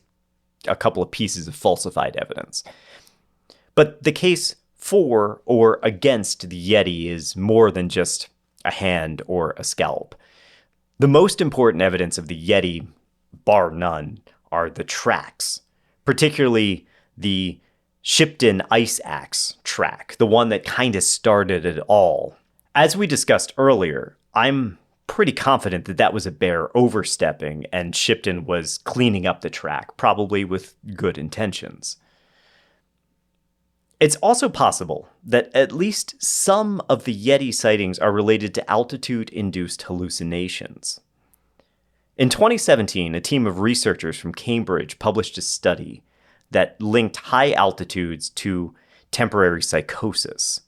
a couple of pieces of falsified evidence. But the case for or against the Yeti is more than just a hand or a scalp. The most important evidence of the Yeti, bar none, are the tracks, particularly the Shipton ice axe track, the one that kind of started it all. As we discussed earlier, I'm pretty confident that that was a bear overstepping and Shipton was cleaning up the track, probably with good intentions. It's also possible that at least some of the Yeti sightings are related to altitude-induced hallucinations. In 2017, a team of researchers from Cambridge published a study that linked high altitudes to temporary psychosis.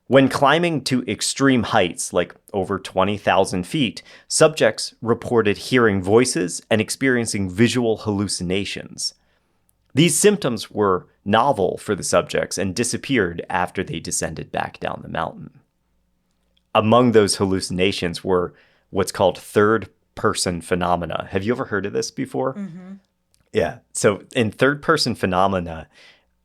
When climbing to extreme heights, like over 20,000 feet, subjects reported hearing voices and experiencing visual hallucinations. These symptoms were novel for the subjects and disappeared after they descended back down the mountain. Among those hallucinations were what's called third person phenomena. Have you ever heard of this before? Yeah. So in third person phenomena,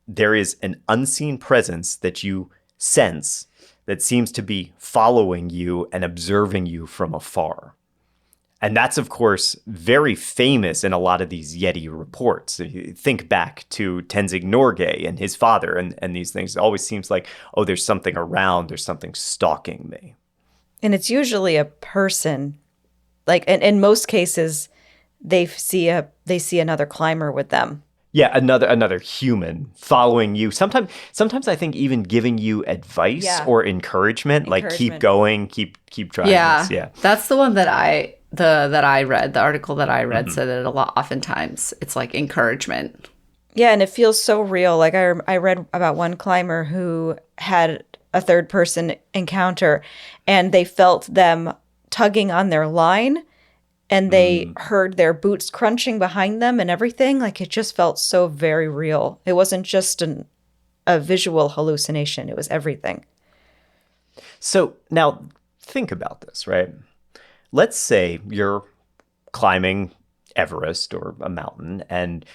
there is an unseen presence that you sense that seems to be following you and observing you from afar. And that's, of course, very famous in a lot of these Yeti reports. If you think back to Tenzing Norgay and his father and these things. It always seems like, oh, there's something around, there's something stalking me. And it's usually a person. Like, and in most cases, they see another climber with them. Yeah, another human following you. Sometimes I think even giving you advice or encouragement, like keep going, keep trying this. Yeah. That's the one that I read. The article that I read said that oftentimes it's like encouragement. Yeah, and it feels so real. Like I read about one climber who had a third person encounter and they felt them tugging on their line. And they heard their boots crunching behind them and everything. Like, it just felt so very real. It wasn't just a visual hallucination. It was everything. So now think about this, right? Let's say you're climbing Everest or a mountain and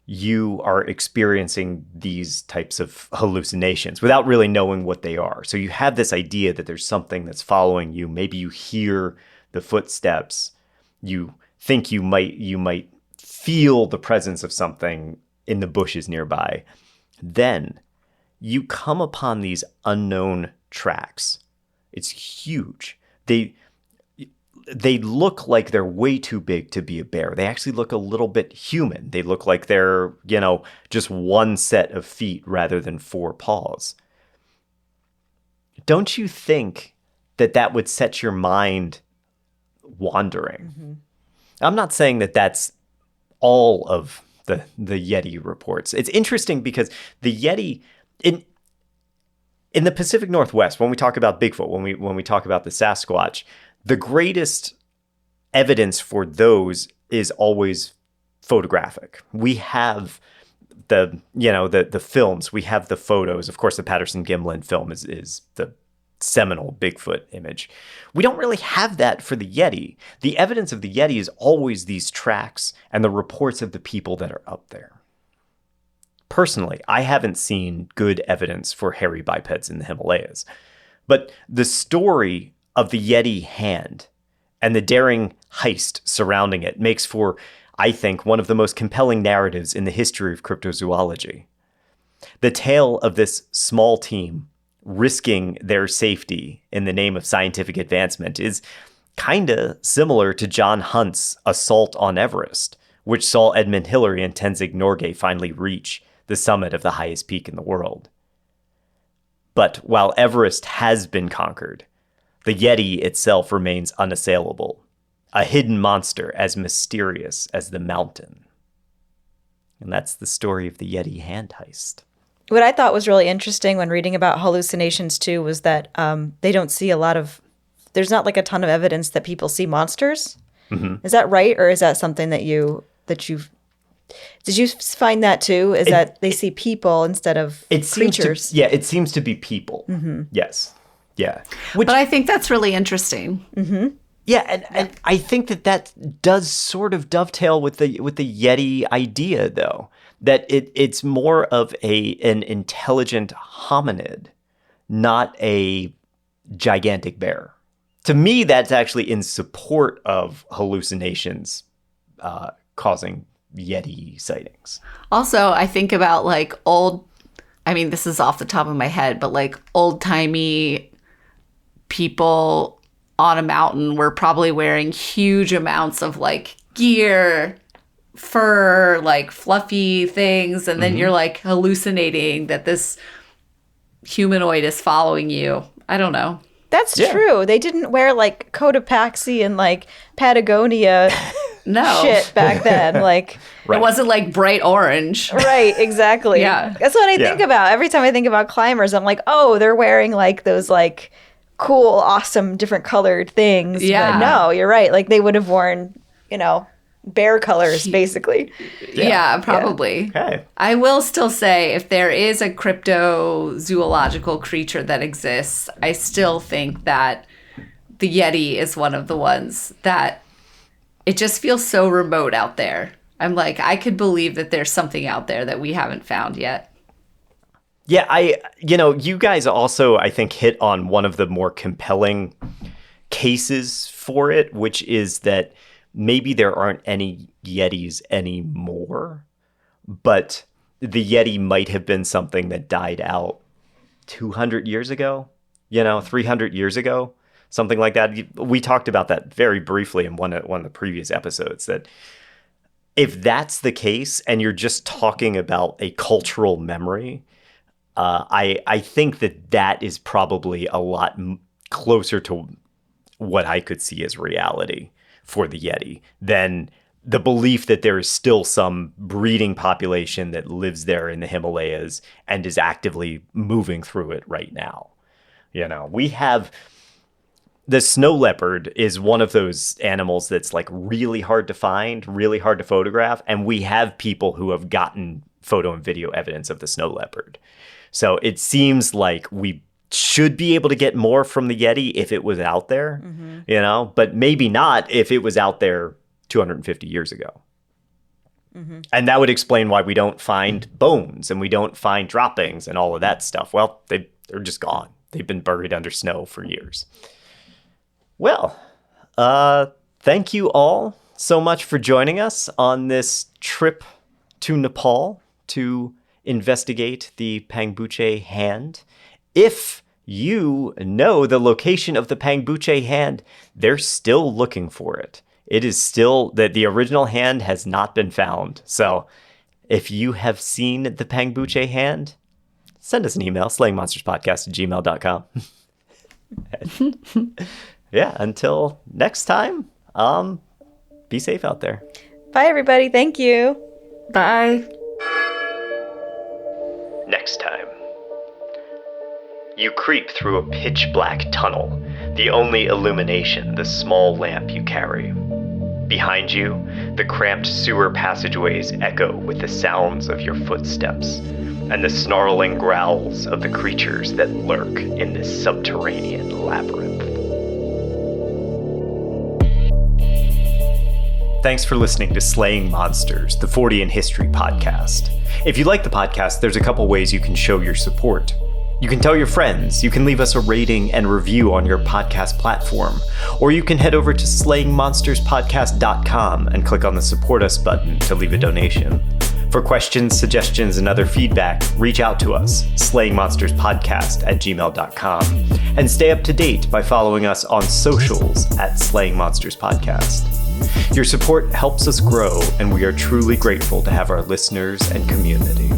you are experiencing these types of hallucinations without really knowing what they are. So you have this idea that there's something that's following you. Maybe you hear the footsteps. You think you might feel the presence of something in the bushes nearby. Then you come upon these unknown tracks. It's huge. They look like they're way too big to be a bear. They actually look a little bit human. They look like they're, just one set of feet rather than 4 paws. Don't you think that would set your mind wandering? I'm not saying that that's all of the Yeti reports. It's interesting because the Yeti in the Pacific Northwest, when we talk about Bigfoot, when we talk about the Sasquatch, the greatest evidence for those is always photographic. We have the films, we have the photos. Of course, the Patterson-Gimlin film is the seminal Bigfoot image. We don't really have that for the Yeti. The evidence of the Yeti is always these tracks and the reports of the people that are up there. Personally, I haven't seen good evidence for hairy bipeds in the Himalayas. But the story of the Yeti hand and the daring heist surrounding it makes for, I think, one of the most compelling narratives in the history of cryptozoology. The tale of this small team risking their safety in the name of scientific advancement is kind of similar to John Hunt's assault on Everest, which saw Edmund Hillary and Tenzing Norgay finally reach the summit of the highest peak in the world. But while Everest has been conquered, the Yeti itself remains unassailable, a hidden monster as mysterious as the mountain. And that's the story of the Yeti hand heist. What I thought was really interesting when reading about hallucinations too was that they don't see there's not like a ton of evidence that people see monsters. Is that right? Or is that something did you find that too? That they see people instead of creatures? It seems to be people. Yes. Yeah. But I think that's really interesting. Yeah, and I think that does sort of dovetail with the Yeti idea, though, that it's more of an intelligent hominid, not a gigantic bear. To me, that's actually in support of hallucinations causing Yeti sightings. Also, I think about this is off the top of my head, but like old-timey people on a mountain were probably wearing huge amounts of like gear, fur, like fluffy things, and then you're like hallucinating that this humanoid is following you. I don't know. That's true. They didn't wear like Cotopaxi and like Patagonia shit back then. Like It wasn't like bright orange. Right, exactly. Yeah. That's what I think about. Every time I think about climbers, I'm like, oh, they're wearing like those like cool, awesome, different colored things. Yeah. But no, you're right. Like they would have worn, bear colors, basically. Yeah, probably. Yeah. Okay. I will still say if there is a cryptozoological creature that exists, I still think that the Yeti is one of the ones that It just feels so remote out there. I'm like, I could believe that there's something out there that we haven't found yet. Yeah, you guys also, I think, hit on one of the more compelling cases for it, which is that maybe there aren't any Yetis anymore, but the Yeti might have been something that died out 200 years ago, 300 years ago, something like that. We talked about that very briefly in one of the previous episodes, that if that's the case and you're just talking about a cultural memory, I think that is probably a lot closer to what I could see as reality for the Yeti than the belief that there is still some breeding population that lives there in the Himalayas and is actively moving through it right now. We have the snow leopard is one of those animals that's like really hard to find, really hard to photograph. And we have people who have gotten photo and video evidence of the snow leopard. So it seems like we should be able to get more from the Yeti if it was out there, but maybe not if it was out there 250 years ago. And that would explain why we don't find bones and we don't find droppings and all of that stuff. Well, they're just gone. They've been buried under snow for years. Well, thank you all so much for joining us on this trip to Nepal to investigate the Pangboche Hand. If you know the location of the Pangboche Hand, they're still looking for it. It is still that the original hand has not been found. So if you have seen the Pangboche Hand, send us an email, slayingmonsterspodcast@gmail.com. Yeah, until next time, be safe out there. Bye, everybody. Thank you. Bye. Next time. You creep through a pitch-black tunnel, the only illumination the small lamp you carry. Behind you, the cramped sewer passageways echo with the sounds of your footsteps and the snarling growls of the creatures that lurk in this subterranean labyrinth. Thanks for listening to Slaying Monsters, the 40 in History podcast. If you like the podcast, there's a couple ways you can show your support. You can tell your friends, you can leave us a rating and review on your podcast platform, or you can head over to slayingmonsterspodcast.com and click on the Support Us button to leave a donation. For questions, suggestions, and other feedback, reach out to us, slayingmonsterspodcast@gmail.com, and stay up to date by following us on socials @slayingmonsterspodcast. Your support helps us grow, and we are truly grateful to have our listeners and community.